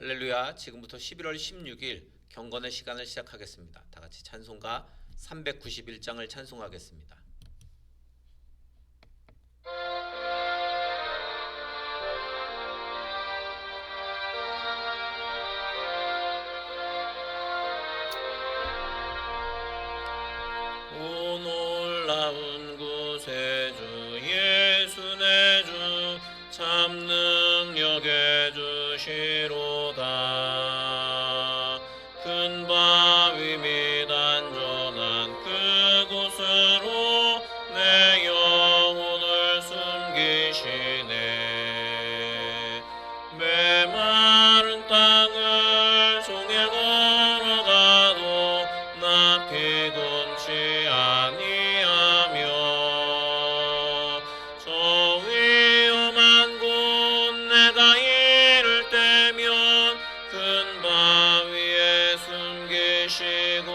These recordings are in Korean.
할렐루야. 지금부터 11월 16일 경건의 시간을 시작하겠습니다. 다 같이 찬송가 391장을 찬송하겠습니다. 오 놀라운 구세주 예수 내 주 참 능력의 주시로다. 큰 바위 및 안전한 그곳으로 내 영혼을 숨기시네. 메마른 땅을 종일 걸어가도 나 피곤치 아니하며 저 위험한 곳 내가 이를 때면 큰 바위에 숨기시고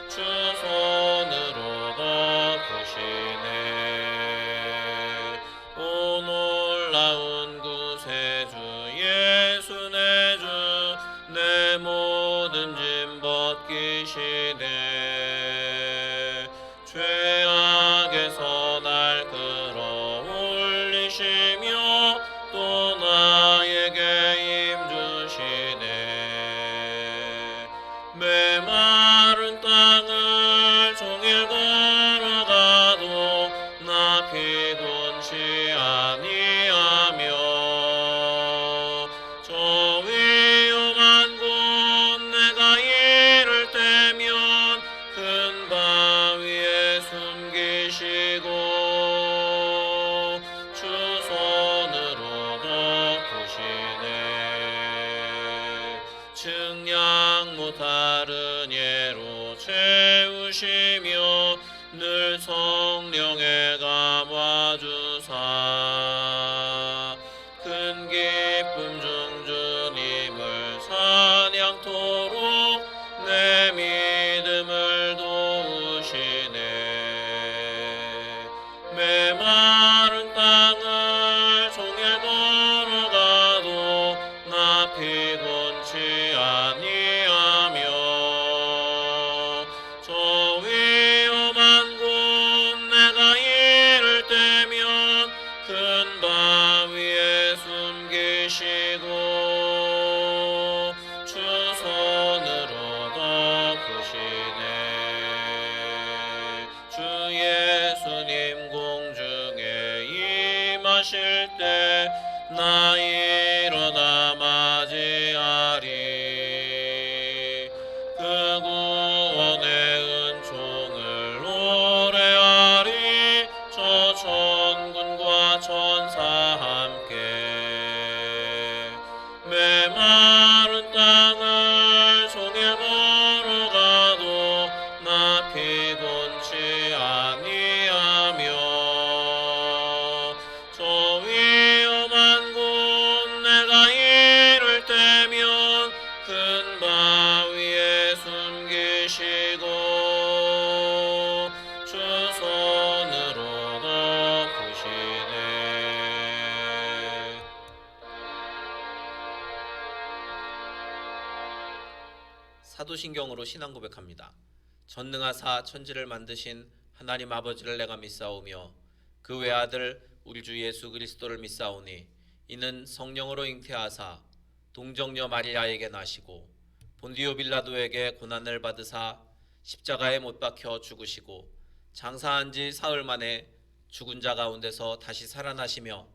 주 손으로 덮으시네. 오 놀라운 구세주 예수 내 주 내 모든 짐 벗기시네. 죄악에서 날 끌어올리시며 또 나에게 힘 주시네. 메마른 땅을 종일 걸어가도 나 피곤치 아니하며 저 위험한 곳 내가 이를 때면 큰 바위에 숨기시고 주 손으로 덮으시네. 증량 못하는 예로 채우시며 늘 성령에 감화주사 큰 기쁨 중 주님을 찬양토록 내 믿음을 도우시네. 메마른 땅을 종일 걸어가도 나 피곤치 아니하며 저 위험한 곳 내가 이를 때면 큰 바위에 숨기시고 주 손으로 덮으시네. 주 예수님 공중에 임하실 때 나 일어나 맞이하리. 그 구원의 은총을 노래하리. 저 천군과 천사 함께 메마른 땅을 종일 걸어가도 나 피곤치 아니하며 저 위험한 곳 내가 이를 때면 큰 바위에 숨기시고 주 손으로 덮으시네. 사도신경으로 신앙 고백합니다. 전능하사 천지를 만드신 하나님 아버지를 내가 믿사오며 그 외아들 우리 주 예수 그리스도를 믿사오니 이는 성령으로 잉태하사 동정녀 마리아에게 나시고 본디오 빌라도에게 고난을 받으사 십자가에 못 박혀 죽으시고 장사한 지 사흘 만에 죽은 자 가운데서 다시 살아나시며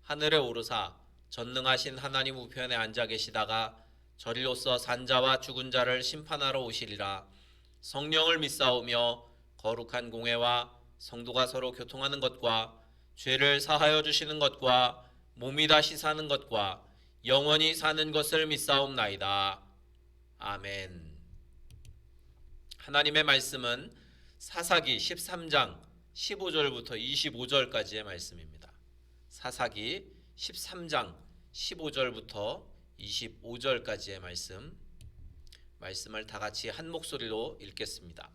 하늘에 오르사 전능하신 하나님 우편에 앉아 계시다가 저리로서 산자와 죽은 자를 심판하러 오시리라. 성령을 믿사오며 거룩한 공회와 성도가 서로 교통하는 것과 죄를 사하여 주시는 것과 몸이 다시 사는 것과 영원히 사는 것을 믿사옵나이다. 아멘. 하나님의 말씀은 사사기 13장 15절부터 25절까지의 말씀입니다. 사사기 13장 15절부터 25절까지의 말씀을 다 같이 한 목소리로 읽겠습니다.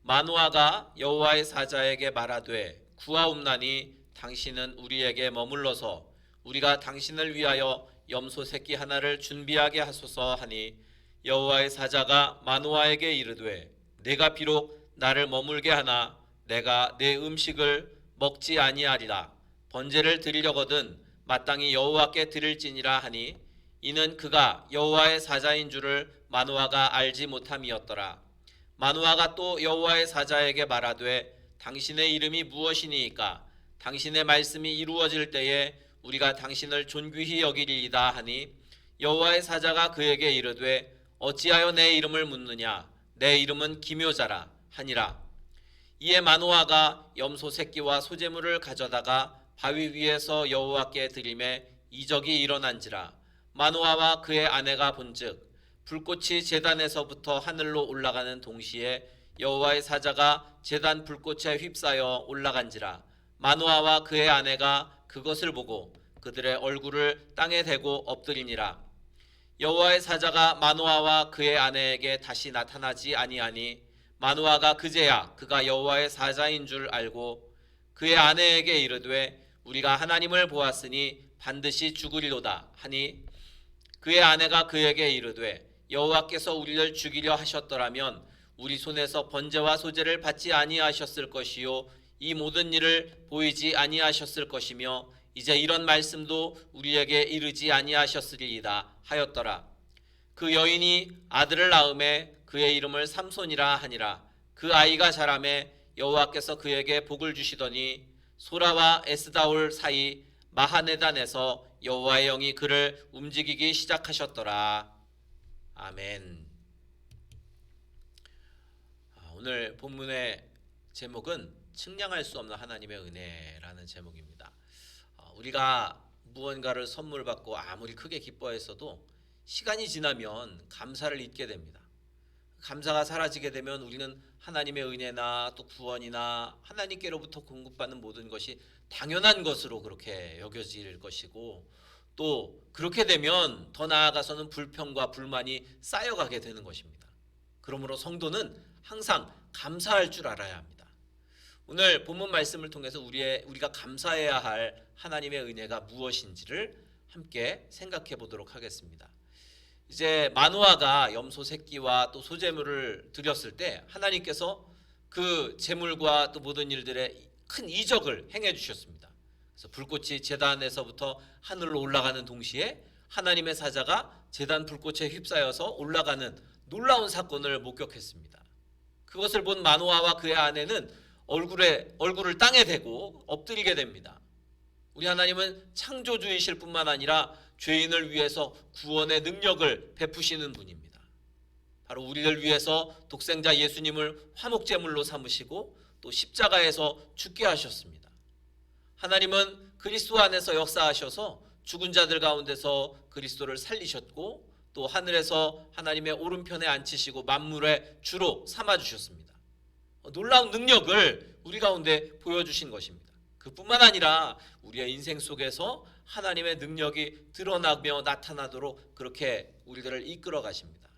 마노아가 여호와의 사자에게 말하되 구하옵나니 당신은 우리에게 머물러서 우리가 당신을 위하여 염소 새끼 하나를 준비하게 하소서 하니 여호와의 사자가 마노아에게 이르되 내가 비록 나를 머물게 하나 내가 내 음식을 먹지 아니하리라. 번제를 드리려거든 마땅히 여호와께 드릴지니라 하니 이는 그가 여호와의 사자인 줄을 마노아가 알지 못함이었더라. 마노아가 또 여호와의 사자에게 말하되 당신의 이름이 무엇이니이까 당신의 말씀이 이루어질 때에 우리가 당신을 존귀히 여기리이다 하니 여호와의 사자가 그에게 이르되 어찌하여 내 이름을 묻느냐 내 이름은 기묘자라 하니라. 이에 마노아가 염소 새끼와 소제물을 가져다가 바위 위에서 여호와께 드리매 이적이 일어난지라. 마노아와 그의 아내가 본즉 불꽃이 제단에서부터 하늘로 올라가는 동시에 여호와의 사자가 제단 불꽃에 휩싸여 올라간지라. 마노아와 그의 아내가 그것을 보고 그들의 얼굴을 땅에 대고 엎드리니라. 여호와의 사자가 마노아와 그의 아내에게 다시 나타나지 아니하니 마노아가 그제야 그가 여호와의 사자인 줄 알고 그의 아내에게 이르되 우리가 하나님을 보았으니 반드시 죽으리로다 하니 그의 아내가 그에게 이르되 여호와께서 우리를 죽이려 하셨더라면 우리 손에서 번제와 소제를 받지 아니하셨을 것이요 이 모든 일을 보이지 아니하셨을 것이며 이제 이런 말씀도 우리에게 이르지 아니하셨으리이다 하였더라. 그 여인이 아들을 낳음에 그의 이름을 삼손이라 하니라. 그 아이가 자라매 여호와께서 그에게 복을 주시더니 소라와 에스다올 사이 마하네단에서 여호와의 영이 그를 움직이기 시작하셨더라. 아멘. 오늘 본문의 제목은 측량할 수 없는 하나님의 은혜라는 제목입니다. 우리가 무언가를 선물 받고 아무리 크게 기뻐했어도 시간이 지나면 감사를 잊게 됩니다. 감사가 사라지게 되면 우리는 하나님의 은혜나 또 구원이나 하나님께로부터 공급받는 모든 것이 당연한 것으로 그렇게 여겨질 것이고 또 그렇게 되면 더 나아가서는 불평과 불만이 쌓여가게 되는 것입니다. 그러므로 성도는 항상 감사할 줄 알아야 합니다. 오늘 본문 말씀을 통해서 우리가 감사해야 할 하나님의 은혜가 무엇인지를 함께 생각해 보도록 하겠습니다. 이제 마노아가 염소 새끼와 또 소제물을 드렸을 때 하나님께서 그 제물과 또 모든 일들의 큰 이적을 행해 주셨습니다. 그래서 불꽃이 제단에서부터 하늘로 올라가는 동시에 하나님의 사자가 제단 불꽃에 휩싸여서 올라가는 놀라운 사건을 목격했습니다. 그것을 본 마노아와 그의 아내는 얼굴을 땅에 대고 엎드리게 됩니다. 우리 하나님은 창조주이실 뿐만 아니라 죄인을 위해서 구원의 능력을 베푸시는 분입니다. 바로 우리를 위해서 독생자 예수님을 화목제물로 삼으시고 또 십자가에서 죽게 하셨습니다. 하나님은 그리스도 안에서 역사하셔서 죽은 자들 가운데서 그리스도를 살리셨고 또 하늘에서 하나님의 오른편에 앉히시고 만물의 주로 삼아주셨습니다. 놀라운 능력을 우리 가운데 보여주신 것입니다. 그뿐만 아니라 우리의 인생 속에서 하나님의 능력이 드러나며 나타나도록 그렇게 우리들을 이끌어 가십니다.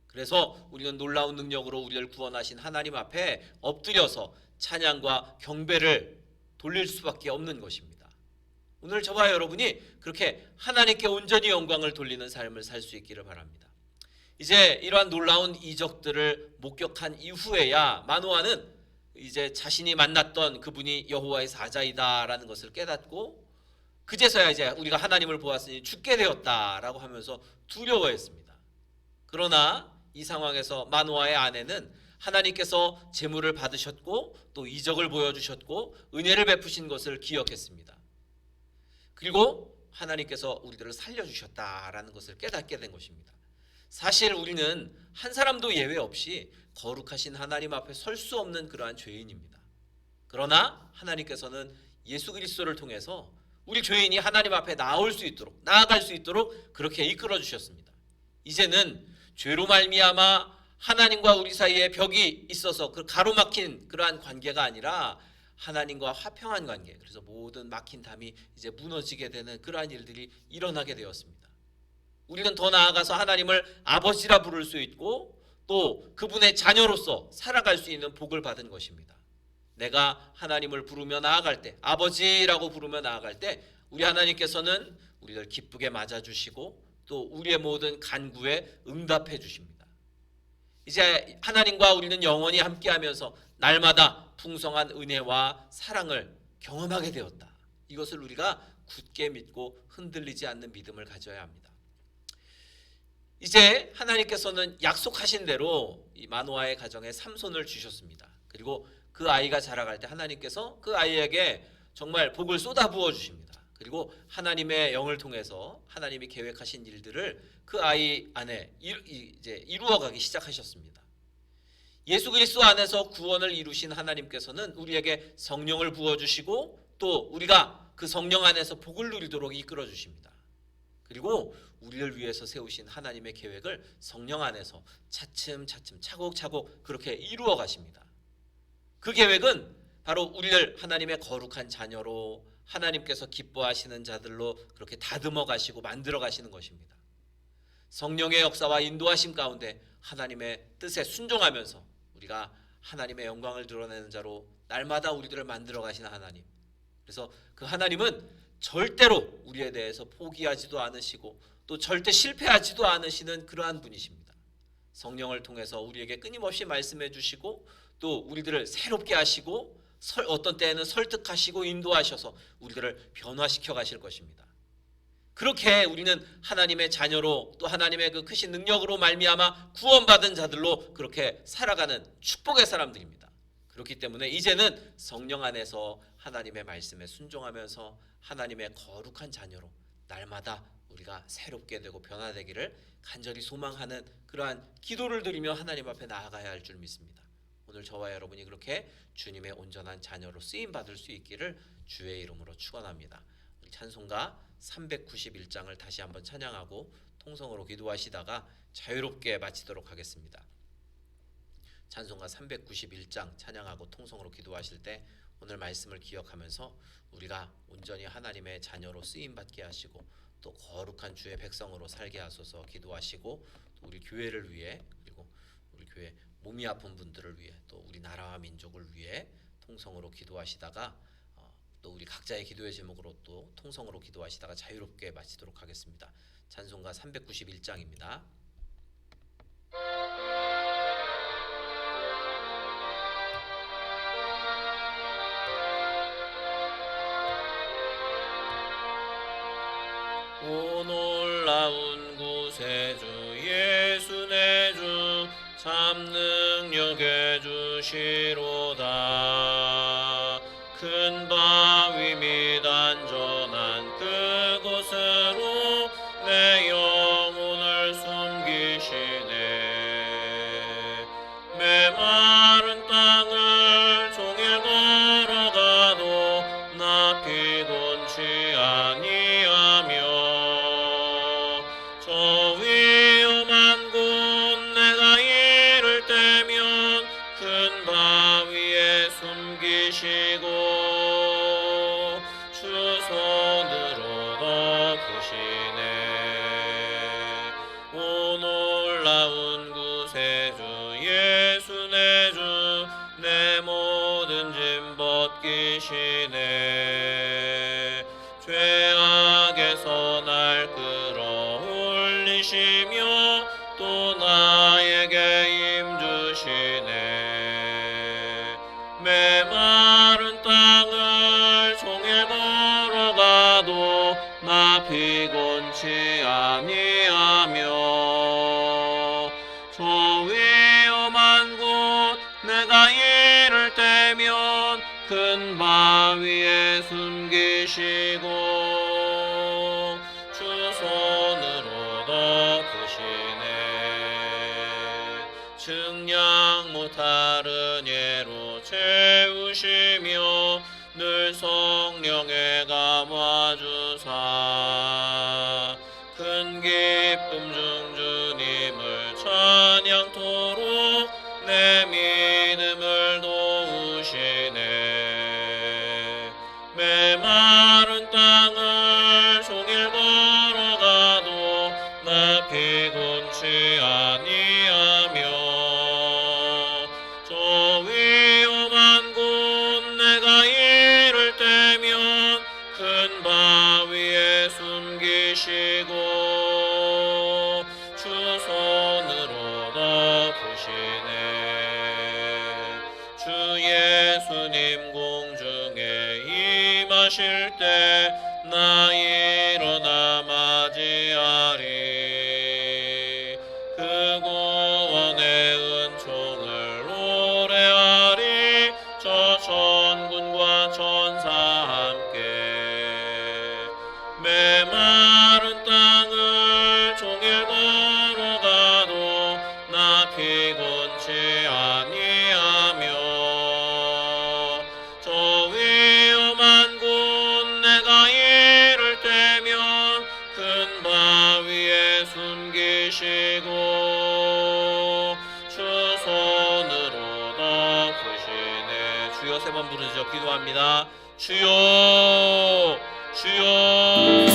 그래서 우리는 놀라운 능력으로 우리를 구원하신 하나님 앞에 엎드려서 찬양과 경배를 돌릴 수밖에 없는 것입니다. 오늘 저와 여러분이 그렇게 하나님께 온전히 영광을 돌리는 삶을 살 수 있기를 바랍니다. 이제 이러한 놀라운 이적들을 목격한 이후에야 마노아는 이제 자신이 만났던 그분이 여호와의 사자이다라는 것을 깨닫고 그제서야 이제 우리가 하나님을 보았으니 죽게 되었다라고 하면서 두려워했습니다. 그러나 이 상황에서 마노아의 아내는 하나님께서 제물을 받으셨고 또 이적을 보여주셨고 은혜를 베푸신 것을 기억했습니다. 그리고 하나님께서 우리들을 살려주셨다라는 것을 깨닫게 된 것입니다. 사실 우리는 한 사람도 예외 없이 거룩하신 하나님 앞에 설 수 없는 그러한 죄인입니다. 그러나 하나님께서는 예수 그리스도를 통해서 우리 죄인이 하나님 앞에 나아갈 수 있도록 그렇게 이끌어 주셨습니다. 이제는 죄로 말미암아 하나님과 우리 사이에 벽이 있어서 그 가로막힌 그러한 관계가 아니라 하나님과 화평한 관계, 그래서 모든 막힌 담이 이제 무너지게 되는 그러한 일들이 일어나게 되었습니다. 우리는 더 나아가서 하나님을 아버지라 부를 수 있고 또 그분의 자녀로서 살아갈 수 있는 복을 받은 것입니다. 내가 하나님을 부르며 나아갈 때, 아버지라고 부르며 나아갈 때 우리 하나님께서는 우리를 기쁘게 맞아주시고 또 우리의 모든 간구에 응답해 주십니다. 이제 하나님과 우리는 영원히 함께하면서 날마다 풍성한 은혜와 사랑을 경험하게 되었다. 이것을 우리가 굳게 믿고 흔들리지 않는 믿음을 가져야 합니다. 이제 하나님께서는 약속하신 대로 이 마노아의 가정에 삼손을 주셨습니다. 그리고 그 아이가 자라갈 때 하나님께서 그 아이에게 정말 복을 쏟아부어 주십니다. 그리고 하나님의 영을 통해서 하나님이 계획하신 일들을 그 아이 안에 이제 이루어가기 시작하셨습니다. 예수 그리스도 안에서 구원을 이루신 하나님께서는 우리에게 성령을 부어주시고 또 우리가 그 성령 안에서 복을 누리도록 이끌어 주십니다. 그리고 우리를 위해서 세우신 하나님의 계획을 성령 안에서 차츰차츰 차곡차곡 그렇게 이루어 가십니다. 그 계획은 바로 우리를 하나님의 거룩한 자녀로 하나님께서 기뻐하시는 자들로 그렇게 다듬어 가시고 만들어 가시는 것입니다. 성령의 역사와 인도하심 가운데 하나님의 뜻에 순종하면서 우리가 하나님의 영광을 드러내는 자로 날마다 우리들을 만들어 가시는 하나님. 그래서 그 하나님은 절대로 우리에 대해서 포기하지도 않으시고 또 절대 실패하지도 않으시는 그러한 분이십니다. 성령을 통해서 우리에게 끊임없이 말씀해 주시고 또 우리들을 새롭게 하시고 어떤 때에는 설득하시고 인도하셔서 우리들을 변화시켜 가실 것입니다. 그렇게 우리는 하나님의 자녀로 또 하나님의 그 크신 능력으로 말미암아 구원받은 자들로 그렇게 살아가는 축복의 사람들입니다. 그렇기 때문에 이제는 성령 안에서 하나님의 말씀에 순종하면서 하나님의 거룩한 자녀로 날마다 우리가 새롭게 되고 변화되기를 간절히 소망하는 그러한 기도를 드리며 하나님 앞에 나아가야 할 줄 믿습니다. 오늘 저와 여러분이 그렇게 주님의 온전한 자녀로 쓰임받을 수 있기를 주의 이름으로 축원합니다. 우리 찬송가 391장을 다시 한번 찬양하고 통성으로 기도하시다가 자유롭게 마치도록 하겠습니다. 찬송가 391장 찬양하고 통성으로 기도하실 때 오늘 말씀을 기억하면서 우리가 온전히 하나님의 자녀로 쓰임받게 하시고 또 거룩한 주의 백성으로 살게 하소서 기도하시고 또 우리 교회를 위해 그리고 우리 교회 몸이 아픈 분들을 위해 또 우리 나라와 민족을 위해 통성으로 기도하시다가 또 우리 각자의 기도의 제목으로 또 통성으로 기도하시다가 자유롭게 마치도록 하겠습니다. 찬송가 391장입니다. 오 놀라운 구세주 예수 내 주 참 능력의 주시로다. 큰 바위 및 안전한 그곳으로 내 영혼을 숨기시네. 메마른 땅을 종일 걸어가도 나 피곤치 아니하며 저 위험한 곳 내가 이를 때면 큰 바위에 숨기시고 주 손으로 덮으시네. 오 놀라운 구세주 예수 내 주 내 모든 짐 벗기시네. 죄악에서 날 끌어올리시며 또 나에게 힘주시네. 메마른 땅을 종일 걸어가도 나 피곤치 아니하며 저 위험한 곳 내가 이를 때면 큰 바위에 숨기시고 주 손으로 덮으시네. 증량 못하는 예로 채우시며 늘 성령에 감화주사 큰 기쁨 중 주님을 찬양토록 내 믿음을 도우시네. 메마른 땅을 종일 걸어가도 나 피곤치 아니하며 저 위험한 곳 내가 이를 때면 큰 바위 주 손으로 덮으시네. 주 예수님 공중에 임하실 때 나 일어나 맞이하리. 그 구원의 은총을 노래하리. 저 천군과 천사 함께 메마른 땅을 종일 걸어가도 나 피곤치 아니하며 저 위험한 곳 내가 이를 때면 큰 바위에 숨기시고 주 손으로 덮으시네. 주여 세 번 부르짖어 기도합니다. 주여 주여